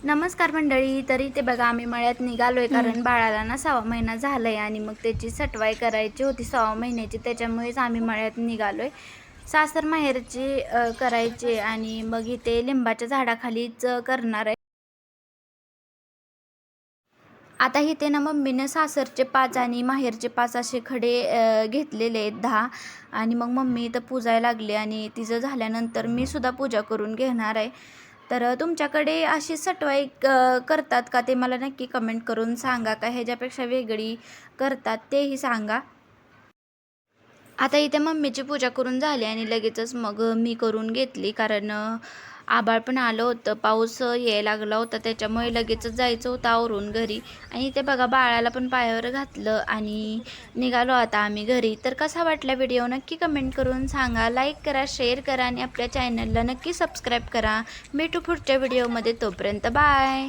नमस्कार मंडळी. तरी ते बघा आम्ही मळ्यात निघालोय कारण बाळाला ना 6वा महिना झालाय आणि मग त्याची सटवाई करायची होती 6व्या महिन्याची, त्याच्यामुळेच आम्ही मळ्यात निघालोय. सासर माहेरची करायची आणि मग इथे लिंबाच्या झाडाखालीच करणार आहे. आता इथे ना मम्मीनं सासरचे 5 आणि माहेरचे 5 असे खडे घेतलेले आहेत 10 आणि मग मम्मी इथं पूजायला लागली आणि तिचं झाल्यानंतर मी सुद्धा पूजा करून घेणार आहे. तर तुमच्याकडे अशी सटवाई करतात का ते मला नक्की कमेंट करून सांगा, का ह्याच्यापेक्षा वेगळी करतात तेही सांगा. आता इथे मम्मीची पूजा करून झाली आणि लगेचच मग मी करून घेतली कारण आभाळ पण आलं होतं, पाऊस यायला लागला होता, त्याच्यामुळे लगेचच जायचं होतं आवरून घरी. आणि ते बघा बाळाला पण पायावर घातलं आणि निघालो आता आम्ही घरी. तर कसा वाटला व्हिडिओ नक्की कमेंट करून सांगा, लाईक करा, शेअर करा आणि आपल्या चॅनलला नक्की सबस्क्राईब करा. भेटू पुढच्या व्हिडिओमध्ये, तोपर्यंत बाय.